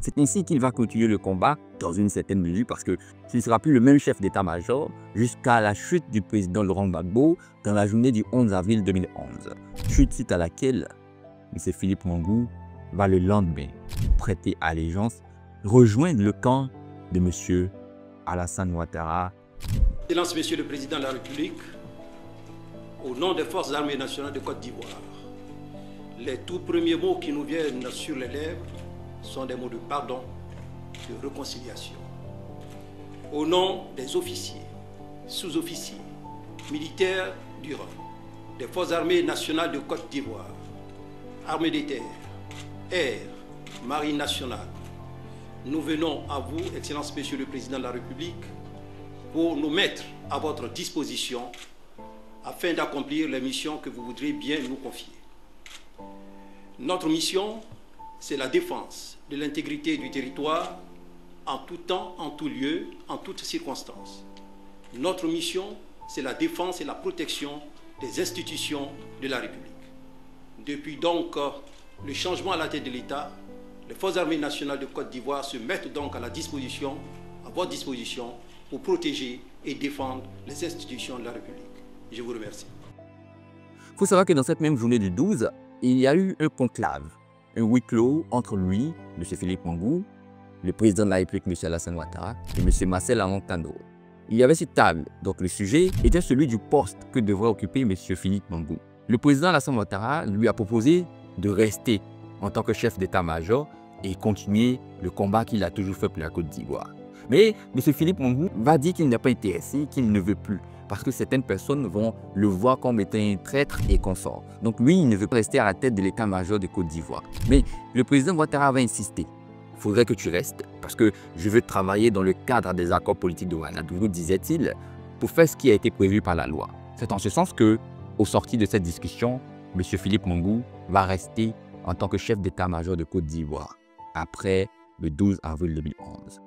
C'est ainsi qu'il va continuer le combat dans une certaine mesure parce qu'il ne sera plus le même chef d'état-major jusqu'à la chute du président Laurent Gbagbo dans la journée du 11 avril 2011. Chute suite à laquelle M. Philippe Mangou va le lendemain prêter allégeance, rejoindre le camp de M. Alassane Ouattara. Excellence, Monsieur le Président de la République, au nom des Forces armées nationales de Côte d'Ivoire, les tout premiers mots qui nous viennent sur les lèvres sont des mots de pardon, de réconciliation. Au nom des officiers, sous-officiers, militaires du rang, des Forces armées nationales de Côte d'Ivoire, armées des terres, air, marine nationale, nous venons à vous, Excellence Monsieur le Président de la République, pour nous mettre à votre disposition afin d'accomplir les missions que vous voudrez bien nous confier. Notre mission, c'est la défense de l'intégrité du territoire en tout temps, en tout lieu, en toutes circonstances. Notre mission, c'est la défense et la protection des institutions de la République. Depuis donc le changement à la tête de l'État, les Forces armées nationales de Côte d'Ivoire se mettent donc à votre disposition, pour protéger et défendre les institutions de la République. Je vous remercie. Il faut savoir que dans cette même journée du 12, il y a eu un conclave, un huis clos entre lui, M. Philippe Mangou, le président de la République, M. Alassane Ouattara, et M. Marcel Amon-Tano. Il y avait cette table, donc le sujet était celui du poste que devrait occuper M. Philippe Mangou. Le président Alassane Ouattara lui a proposé de rester en tant que chef d'état-major et continuer le combat qu'il a toujours fait pour la Côte d'Ivoire. Mais M. Philippe Mangou va dire qu'il n'est pas intéressé, qu'il ne veut plus, parce que certaines personnes vont le voir comme étant un traître et consort. Donc lui, il ne veut pas rester à la tête de l'état-major de Côte d'Ivoire. Mais le président Ouattara va insister. Il faudrait que tu restes, parce que je veux travailler dans le cadre des accords politiques de Ouagadougou, disait-il, pour faire ce qui a été prévu par la loi. C'est en ce sens que, au sortir de cette discussion, M. Philippe Mangou va rester en tant que chef d'état-major de Côte d'Ivoire, après le 12 avril 2011.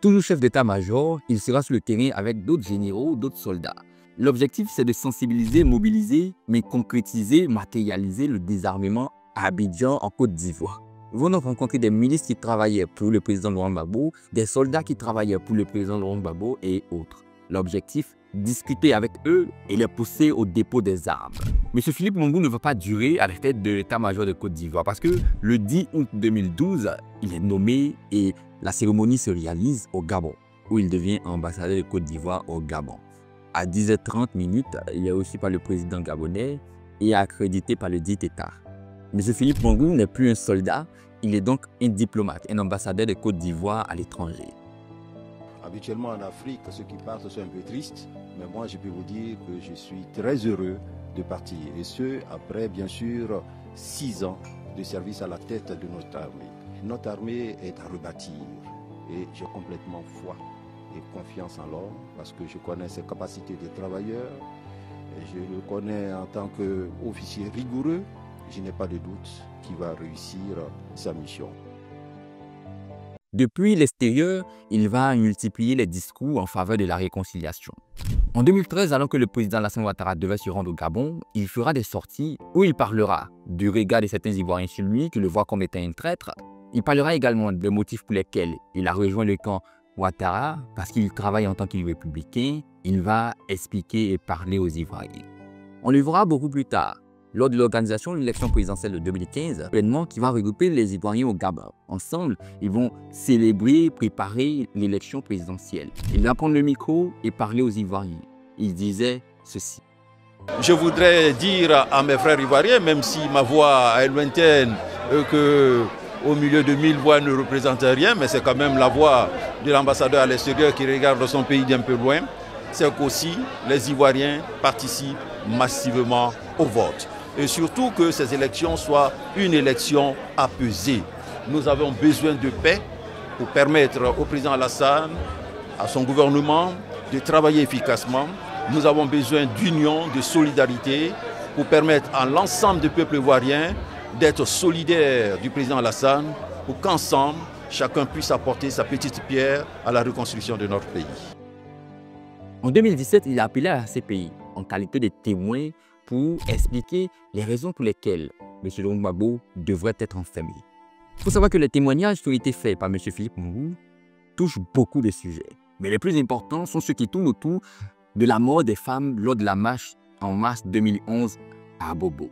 Toujours chef d'état-major, il sera sur le terrain avec d'autres généraux, d'autres soldats. L'objectif, c'est de sensibiliser, mobiliser, mais concrétiser, matérialiser le désarmement à Abidjan, en Côte d'Ivoire. Ils vont donc rencontrer des ministres qui travaillaient pour le président Laurent Gbagbo, des soldats qui travaillaient pour le président Laurent Gbagbo et autres. L'objectif, discuter avec eux et les pousser au dépôt des armes. M. Philippe Mangou ne va pas durer à la tête de l'état-major de Côte d'Ivoire parce que le 10 août 2012, il est nommé et la cérémonie se réalise au Gabon, où il devient ambassadeur de Côte d'Ivoire au Gabon. À 10h30, il est reçu par le président gabonais et accrédité par le dit État. M. Philippe Mangou n'est plus un soldat, il est donc un diplomate, un ambassadeur de Côte d'Ivoire à l'étranger. Habituellement en Afrique, ceux qui partent sont un peu tristes, mais moi je peux vous dire que je suis très heureux de partir. Et ce, après bien sûr 6 ans de service à la tête de notre armée. Notre armée est à rebâtir et j'ai complètement foi et confiance en l'homme parce que je connais ses capacités de travailleur, et je le connais en tant qu'officier rigoureux. Je n'ai pas de doute qu'il va réussir sa mission. Depuis l'extérieur, il va multiplier les discours en faveur de la réconciliation. En 2013, alors que le président Alassane Ouattara devait se rendre au Gabon, il fera des sorties où il parlera du regard de certains Ivoiriens sur lui qui le voient comme étant un traître. Il parlera également des motifs pour lesquels il a rejoint le camp Ouattara parce qu'il travaille en tant que républicain. Il va expliquer et parler aux Ivoiriens. On le verra beaucoup plus tard, lors de l'organisation de l'élection présidentielle de 2015, événement qui va regrouper les Ivoiriens au Gabon. Ensemble, ils vont célébrer, préparer l'élection présidentielle. Il va prendre le micro et parler aux Ivoiriens. Il disait ceci. Je voudrais dire à mes frères ivoiriens, même si ma voix est lointaine, qu'au milieu de 1000 voix ne représente rien, mais c'est quand même la voix de l'ambassadeur à l'extérieur qui regarde son pays d'un peu loin, c'est qu'aussi les Ivoiriens participent massivement au vote. Et surtout que ces élections soient une élection apaisée. Nous avons besoin de paix pour permettre au président Alassane, à son gouvernement, de travailler efficacement. Nous avons besoin d'union, de solidarité pour permettre à l'ensemble du peuple ivoirien d'être solidaire du président Alassane pour qu'ensemble, chacun puisse apporter sa petite pierre à la reconstruction de notre pays. En 2017, il a appelé à ces pays en qualité de témoin pour expliquer les raisons pour lesquelles M. Laurent Gbagbo devrait être enfermé. Il faut savoir que les témoignages qui ont été faits par M. Philippe Mangou touchent beaucoup de sujets. Mais les plus importants sont ceux qui tournent autour de la mort des femmes lors de la marche en mars 2011 à Bobo.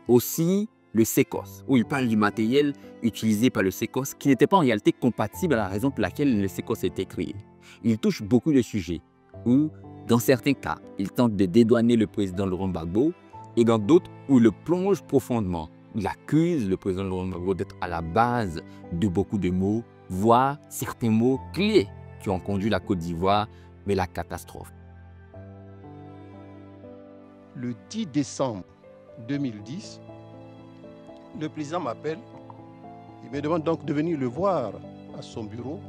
Aussi, le SECOS, où il parle du matériel utilisé par le SECOS qui n'était pas en réalité compatible à la raison pour laquelle le SECOS a été créé. Il touche beaucoup de sujets où, dans certains cas, il tente de dédouaner le président Laurent Gbagbo et dans d'autres où il le plonge profondément. Il accuse le président Laurent Gbagbo d'être à la base de beaucoup de mots, voire certains mots clés qui ont conduit la Côte d'Ivoire vers la catastrophe. Le 10 décembre 2010, le président m'appelle. Il me demande donc de venir le voir à son bureau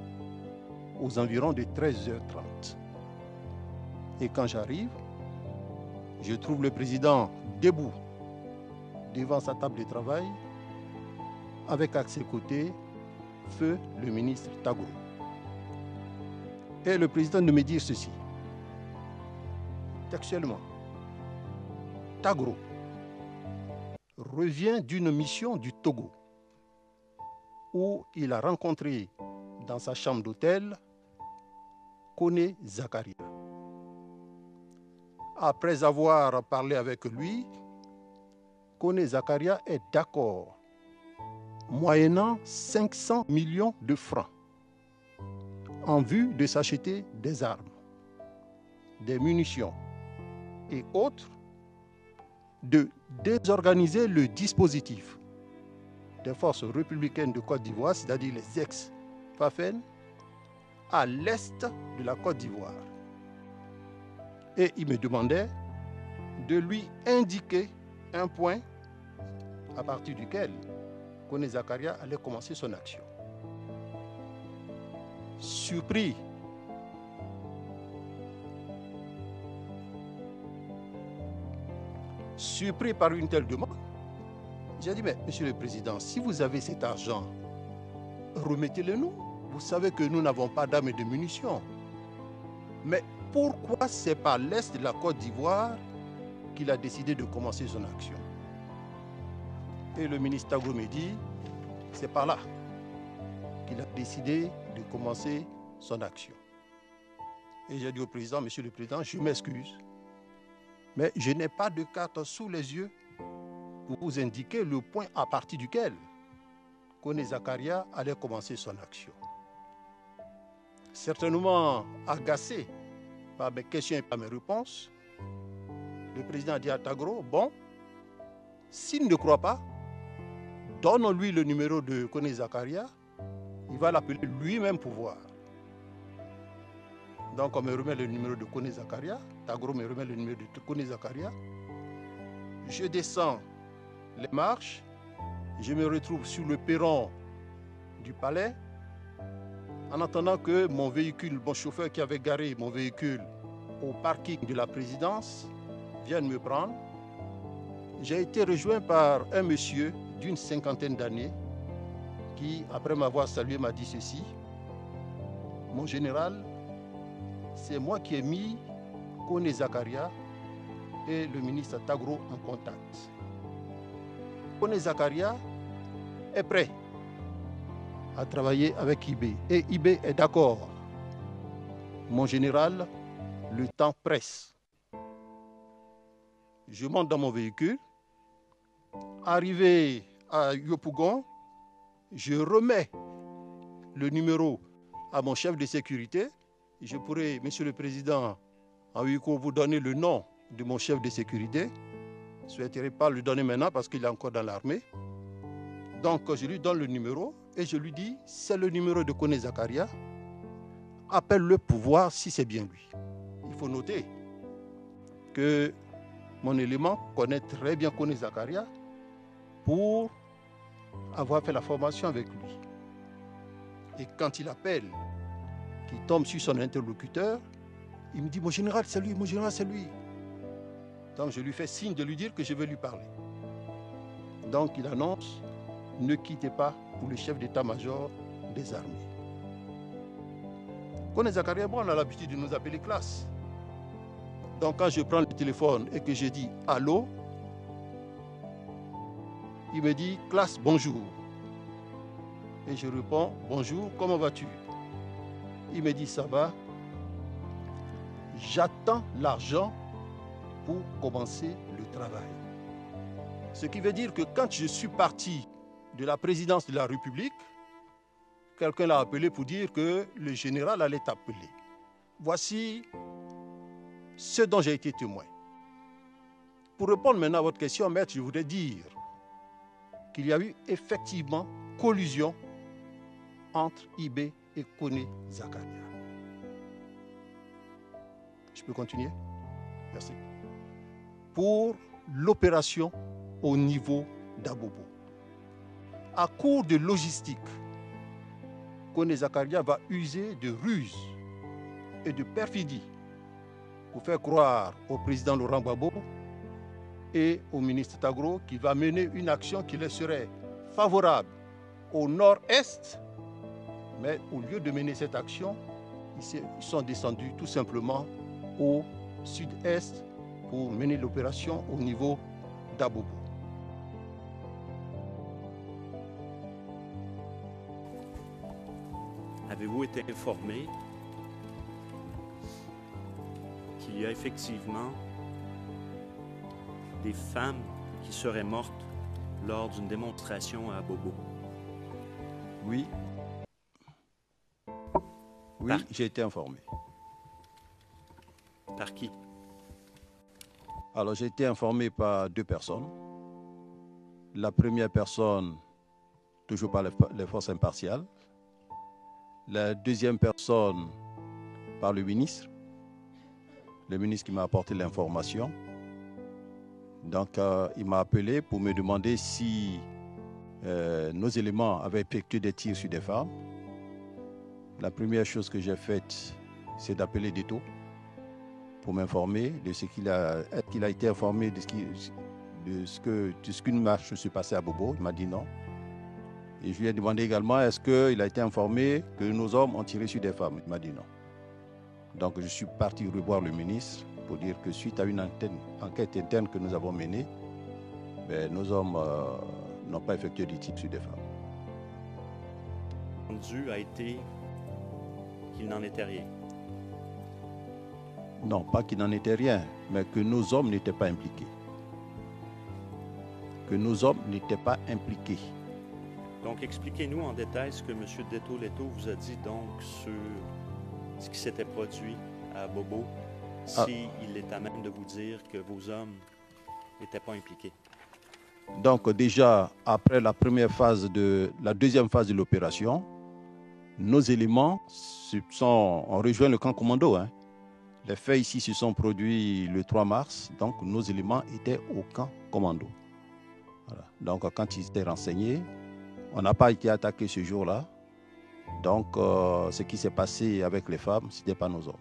aux environs de 13h30. Et quand j'arrive, je trouve le président debout devant sa table de travail avec à ses côtés feu le ministre Tagro. Et le président de me dire ceci. Textuellement, Tagro revient d'une mission du Togo où il a rencontré dans sa chambre d'hôtel Koné Zakaria. Après avoir parlé avec lui, Koné Zakaria est d'accord, moyennant 500 millions de francs, en vue de s'acheter des armes, des munitions et autres, de désorganiser le dispositif des forces républicaines de Côte d'Ivoire, c'est-à-dire les ex-FAFEN, à l'est de la Côte d'Ivoire. Et il me demandait de lui indiquer un point à partir duquel Koné Zakaria allait commencer son action. Surpris par une telle demande, j'ai dit, mais Monsieur le Président, si vous avez cet argent, remettez-le nous. Vous savez que nous n'avons pas d'armes et de munitions. Mais pourquoi c'est par l'est de la Côte d'Ivoire qu'il a décidé de commencer son action? Et le ministre Tagro me dit, c'est par là qu'il a décidé de commencer son action. Et j'ai dit au président, Monsieur le Président, je m'excuse, mais je n'ai pas de carte sous les yeux pour vous indiquer le point à partir duquel Koné Zakaria allait commencer son action. Certainement agacé par mes questions et par mes réponses, le président a dit à Tagro, bon, s'il ne croit pas, donne-lui le numéro de Koné Zakaria, il va l'appeler lui-même pour voir. Donc on me remet le numéro de Koné Zakaria, Tagro me remet le numéro de Koné Zakaria. Je descends les marches, je me retrouve sur le perron du palais, en attendant que mon véhicule, mon chauffeur qui avait garé mon véhicule au parking de la présidence, vienne me prendre. J'ai été rejoint par un monsieur d'une 50aine d'années qui, après m'avoir salué, m'a dit ceci. Mon général, c'est moi qui ai mis Koné Zakaria et le ministre Tagro en contact. Koné Zakaria est prêt à travailler avec IB et IB est d'accord. Mon général, le temps presse. Je monte dans mon véhicule. Arrivé à Yopougon, je remets le numéro à mon chef de sécurité. Je pourrais, Monsieur le Président, en Wiko, vous donner le nom de mon chef de sécurité. Je ne souhaiterais pas le donner maintenant parce qu'il est encore dans l'armée. Donc je lui donne le numéro et je lui dis, c'est le numéro de Koné Zakaria. Appelle-le pour voir si c'est bien lui. Il faut noter que mon élément connaît très bien Koné Zakaria pour avoir fait la formation avec lui. Et quand il appelle, qu'il tombe sur son interlocuteur, il me dit, mon général, c'est lui, mon général, c'est lui. Donc je lui fais signe de lui dire que je veux lui parler. Donc il annonce, ne quittez pas pour le chef d'état-major des armées. Koné Zakaria, on a l'habitude de nous appeler classe. Donc quand je prends le téléphone et que je dis allô, il me dit classe, bonjour. Et je réponds bonjour, comment vas-tu? Il me dit ça va. J'attends l'argent pour commencer le travail. Ce qui veut dire que quand je suis parti de la présidence de la République, quelqu'un l'a appelé pour dire que le général allait t'appeler. Voici ce dont j'ai été témoin. Pour répondre maintenant à votre question, maître, je voudrais dire qu'il y a eu effectivement collusion entre IB et Koné Zakaria. Je peux continuer? Merci. Pour l'opération au niveau d'Abobo. À court de logistique, Koné Zakaria va user de ruse et de perfidie pour faire croire au président Laurent Gbagbo et au ministre Tagro qu'il va mener une action qui leur serait favorable au nord-est, mais au lieu de mener cette action, ils sont descendus tout simplement au sud-est pour mener l'opération au niveau d'Abobo. Avez-vous été informé qu'il y a effectivement des femmes qui seraient mortes lors d'une démonstration à Abobo? Oui. Oui, j'ai été informé. Par qui? Alors, j'ai été informé par deux personnes. La première personne, toujours par les forces impartiales. La deuxième personne, par le ministre qui m'a apporté l'information. Donc, il m'a appelé pour me demander si nos éléments avaient effectué des tirs sur des femmes. La première chose que j'ai faite, c'est d'appeler Deto pour m'informer de ce qu'il a été informé de ce qu'une marche se passait à Bobo. Il m'a dit non. Et je lui ai demandé également, est-ce qu'il a été informé que nos hommes ont tiré sur des femmes? Il m'a dit non. Donc je suis parti revoir le ministre pour dire que suite à une enquête interne que nous avons menée, nos hommes n'ont pas effectué de tirs sur des femmes. Rendu a été qu'il n'en était rien. Non, pas qu'il n'en était rien, mais que nos hommes n'étaient pas impliqués. Que nos hommes n'étaient pas impliqués. Donc, expliquez-nous en détail ce que M. Deto-Leto vous a dit donc sur ce qui s'était produit à Bobo, s'il est à même de vous dire que vos hommes n'étaient pas impliqués. Donc, déjà, après la deuxième phase de l'opération, nos éléments ont rejoint le camp commando. Les faits ici se sont produits le 3 mars, donc nos éléments étaient au camp commando. Voilà. Donc, quand ils étaient renseignés, on n'a pas été attaqué ce jour-là. Donc, ce qui s'est passé avec les femmes, ce n'était pas nos hommes.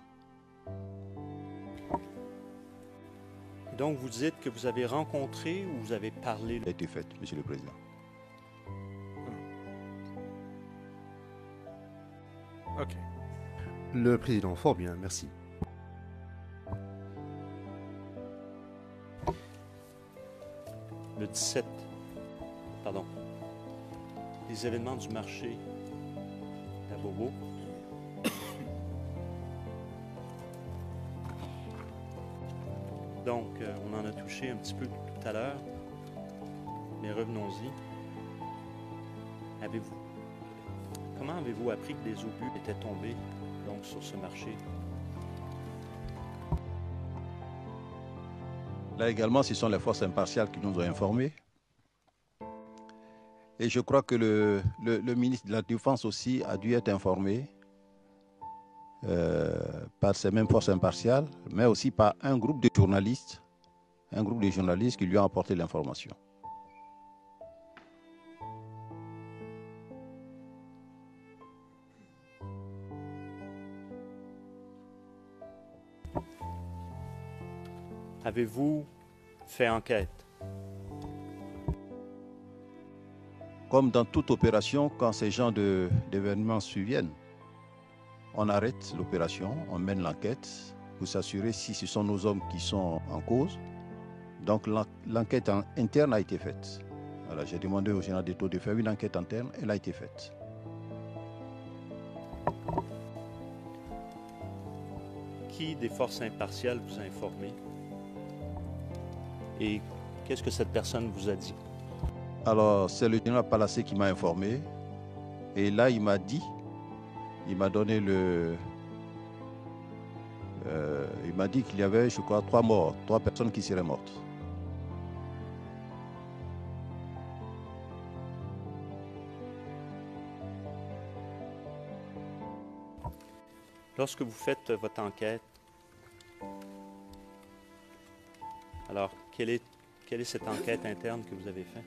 Donc, vous dites que vous avez rencontré ou vous avez parlé? Ça a été fait, Monsieur le Président. Ok. Le Président, fort bien, merci. Le 17, pardon, les événements du marché d'Abobo. Donc, on en a touché un petit peu tout à l'heure, mais revenons-y. Comment avez-vous appris que des obus étaient tombés donc, sur ce marché? Là également, ce sont les forces impartiales qui nous ont informés. Et je crois que le ministre de la Défense aussi a dû être informé par ces mêmes forces impartiales, mais aussi par un groupe de journalistes qui lui ont apporté l'information. Avez-vous fait enquête? Comme dans toute opération, quand ces genres d'événements surviennent, on arrête l'opération, on mène l'enquête pour s'assurer si ce sont nos hommes qui sont en cause. Donc l'enquête interne a été faite. Voilà, j'ai demandé au général Deto de faire une enquête interne, elle a été faite. Qui des forces impartiales vous a informé? Et qu'est-ce que cette personne vous a dit? Alors, c'est le général Palacé qui m'a informé. Et là, il m'a dit, il m'a donné il m'a dit qu'il y avait, je crois, 3 morts, 3 personnes qui seraient mortes. Lorsque vous faites votre enquête, alors quelle est cette enquête interne que vous avez faite?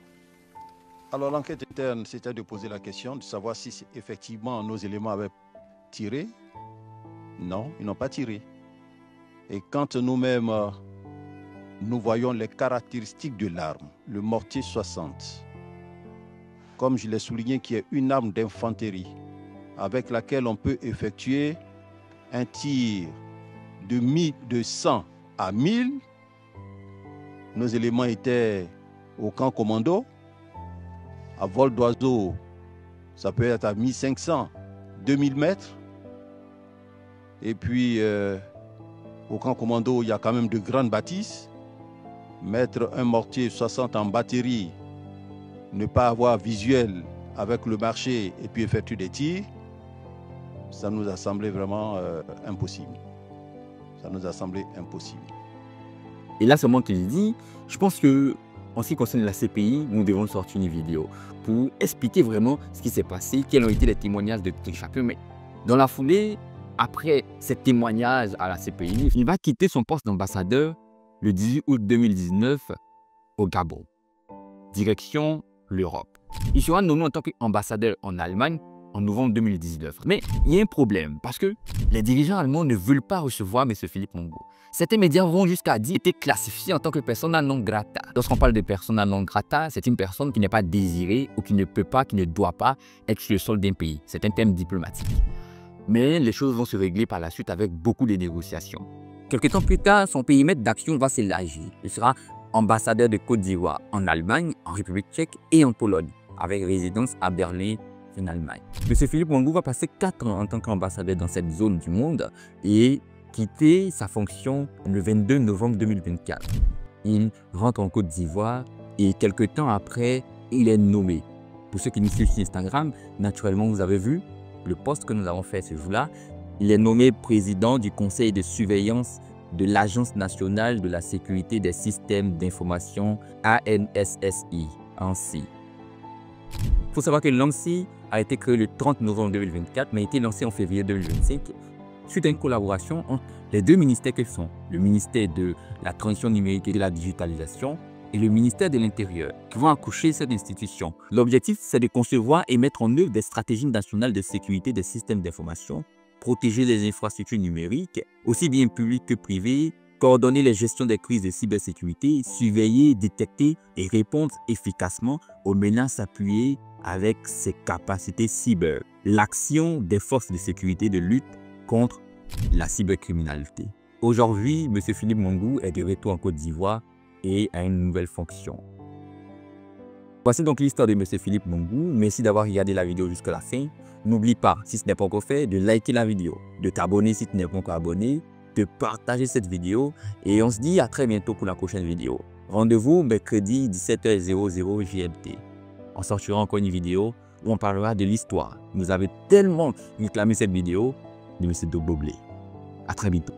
Alors l'enquête interne, c'était de poser la question, de savoir si effectivement nos éléments avaient tiré. Non, ils n'ont pas tiré. Et quand nous-mêmes, nous voyons les caractéristiques de l'arme, le mortier 60, comme je l'ai souligné, qui est une arme d'infanterie avec laquelle on peut effectuer un tir de 100 à 1000. Nos éléments étaient au camp commando. À vol d'oiseau, ça peut être à 1500, 2000 mètres. Et puis, au camp commando, il y a quand même de grandes bâtisses. Mettre un mortier 60 en batterie, ne pas avoir visuel avec le marché et puis effectuer des tirs, ça nous a semblé vraiment impossible. Ça nous a semblé impossible. Et là, c'est moi qui le dis, je pense que en ce qui concerne la CPI, nous devons sortir une vidéo pour expliquer vraiment ce qui s'est passé, quels ont été les témoignages de chacun. Mais dans la foulée, après ces témoignages à la CPI, il va quitter son poste d'ambassadeur le 18 août 2019 au Gabon. Direction l'Europe. Il sera nommé en tant qu'ambassadeur en Allemagne en novembre 2019. Mais il y a un problème parce que les dirigeants allemands ne veulent pas recevoir M. Philippe Mongo. Certains médias vont jusqu'à dire qu'il était classifié en tant que persona non grata. Lorsqu'on parle de persona non grata, c'est une personne qui n'est pas désirée ou qui ne peut pas, qui ne doit pas être sur le sol d'un pays. C'est un terme diplomatique. Mais les choses vont se régler par la suite avec beaucoup de négociations. Quelques temps plus tard, son périmètre d'action va s'élargir. Il sera ambassadeur de Côte d'Ivoire en Allemagne, en République tchèque et en Pologne, avec résidence à Berlin, en Allemagne. M. Philippe Mongo va passer 4 ans en tant qu'ambassadeur dans cette zone du monde et quitter sa fonction le 22 novembre 2024. Il rentre en Côte d'Ivoire et quelques temps après, il est nommé. Pour ceux qui nous suivent sur Instagram, naturellement, vous avez vu le post que nous avons fait ce jour-là. Il est nommé président du conseil de surveillance de l'Agence nationale de la sécurité des systèmes d'information ANSSI, ANSSI. Il faut savoir que l'ANSSI a été créé le 30 novembre 2024, mais a été lancé en février 2025 suite à une collaboration entre les deux ministères qui sont le ministère de la transition numérique et de la digitalisation et le ministère de l'Intérieur, qui vont accoucher cette institution. L'objectif, c'est de concevoir et mettre en œuvre des stratégies nationales de sécurité des systèmes d'information, protéger les infrastructures numériques, aussi bien publiques que privées, coordonner les gestions des crises de cybersécurité, surveiller, détecter et répondre efficacement aux menaces appuyées avec ses capacités cyber. L'action des forces de sécurité de lutte contre la cybercriminalité. Aujourd'hui, M. Philippe Mongo est de retour en Côte d'Ivoire et a une nouvelle fonction. Voici donc l'histoire de M. Philippe Mongo. Merci d'avoir regardé la vidéo jusqu'à la fin. N'oublie pas, si ce n'est pas encore fait, de liker la vidéo, de t'abonner si tu n'es pas encore abonné, de partager cette vidéo et on se dit à très bientôt pour la prochaine vidéo. Rendez-vous mercredi 17h00 GMT. On sortira encore une vidéo où on parlera de l'histoire. Vous avez tellement réclamé cette vidéo de M. Doboblé. À très bientôt.